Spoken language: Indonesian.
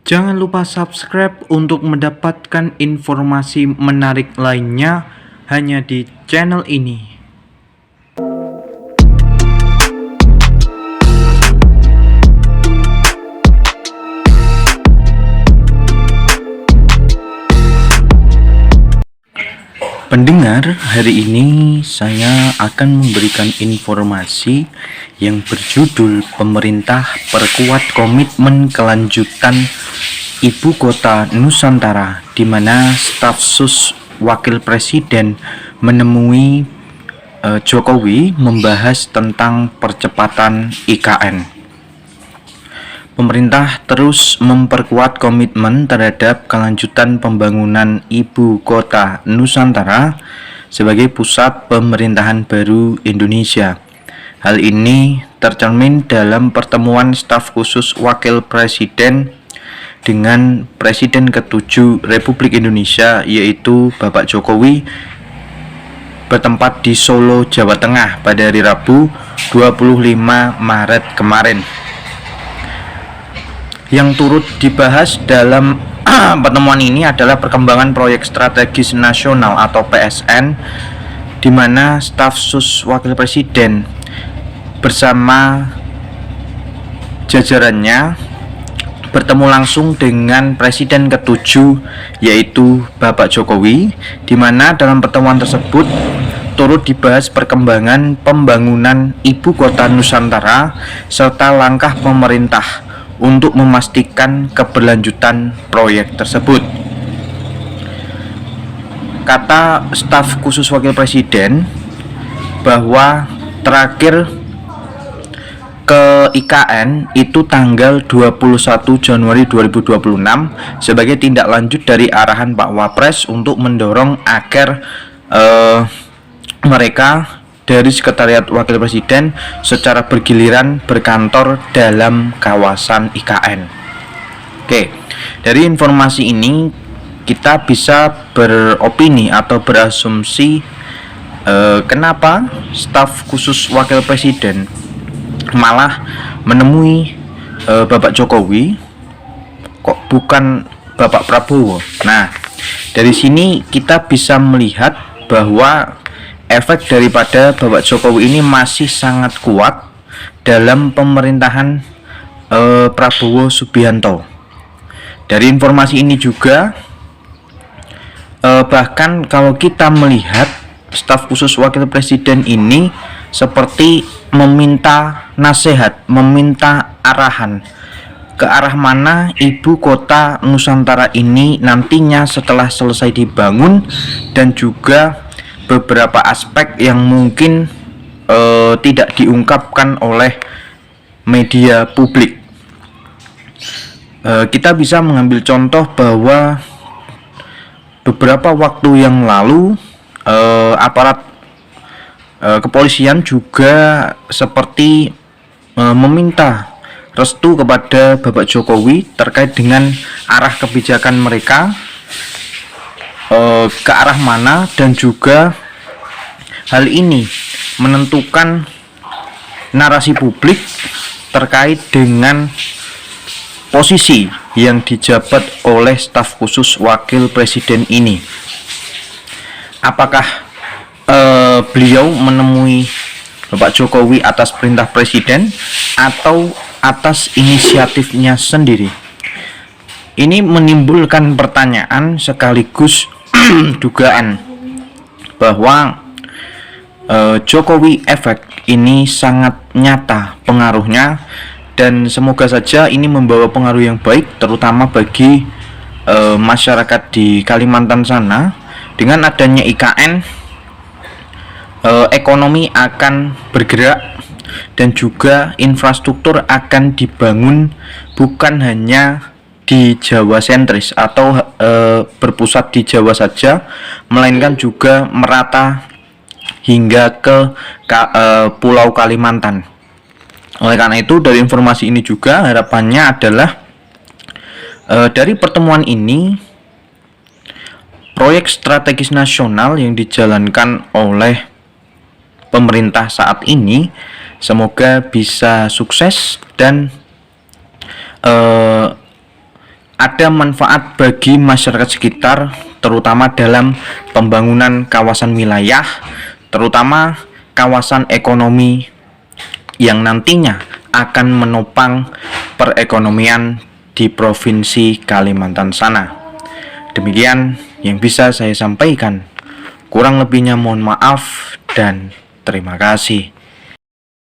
Jangan lupa subscribe untuk mendapatkan informasi menarik lainnya hanya di channel ini. Pendengar, hari ini saya akan memberikan informasi yang berjudul Pemerintah Perkuat Komitmen Kelanjutan Ibu Kota Nusantara, di mana staf sus Wakil Presiden menemui Jokowi membahas tentang percepatan IKN. Pemerintah terus memperkuat komitmen terhadap kelanjutan pembangunan Ibu Kota Nusantara sebagai pusat pemerintahan baru Indonesia. Hal ini tercermin dalam pertemuan staf khusus Wakil Presiden dengan Presiden ke-7 Republik Indonesia, yaitu Bapak Jokowi, bertempat di Solo, Jawa Tengah pada hari Rabu 25 Maret kemarin. Yang turut dibahas dalam pertemuan ini adalah perkembangan proyek strategis nasional atau PSN, di mana staf sus Wakil Presiden bersama jajarannya bertemu langsung dengan Presiden ke-7 yaitu Bapak Jokowi, di mana dalam pertemuan tersebut turut dibahas perkembangan pembangunan Ibu Kota Nusantara serta langkah pemerintah untuk memastikan keberlanjutan proyek tersebut. Kata staf khusus Wakil Presiden bahwa terakhir ke IKN itu tanggal 21 Januari 2026 sebagai tindak lanjut dari arahan Pak Wapres untuk mendorong agar mereka dari Sekretariat Wakil Presiden secara bergiliran berkantor dalam kawasan IKN. Oke, dari informasi ini kita bisa beropini atau berasumsi kenapa staf khusus Wakil Presiden malah menemui Bapak Jokowi, kok bukan Bapak Prabowo. Nah, dari sini kita bisa melihat bahwa efek daripada Bapak Jokowi ini masih sangat kuat dalam pemerintahan Prabowo Subianto. Dari informasi ini juga bahkan kalau kita melihat staf khusus Wakil Presiden ini seperti meminta nasihat, meminta arahan ke arah mana Ibu Kota Nusantara ini nantinya setelah selesai dibangun, dan juga beberapa aspek yang mungkin tidak diungkapkan oleh media publik. Kita bisa mengambil contoh bahwa beberapa waktu yang lalu aparat kepolisian juga seperti meminta restu kepada Bapak Jokowi terkait dengan arah kebijakan mereka ke arah mana, dan juga hal ini menentukan narasi publik terkait dengan posisi yang dijabat oleh staf khusus Wakil Presiden ini. Apakah beliau menemui Bapak Jokowi atas perintah Presiden atau atas inisiatifnya sendiri? Ini menimbulkan pertanyaan sekaligus dugaan bahwa Jokowi efek ini sangat nyata pengaruhnya, dan semoga saja ini membawa pengaruh yang baik terutama bagi masyarakat di Kalimantan sana. Dengan adanya IKN, ekonomi akan bergerak dan juga infrastruktur akan dibangun bukan hanya di Jawa sentris atau berpusat di Jawa saja, melainkan juga merata hingga ke Pulau Kalimantan. Oleh karena itu, dari informasi ini juga harapannya adalah dari pertemuan ini proyek strategis nasional yang dijalankan oleh pemerintah saat ini semoga bisa sukses dan ada manfaat bagi masyarakat sekitar, terutama dalam pembangunan kawasan wilayah, terutama kawasan ekonomi yang nantinya akan menopang perekonomian di Provinsi Kalimantan sana. Demikian yang bisa saya sampaikan. Kurang lebihnya mohon maaf dan terima kasih.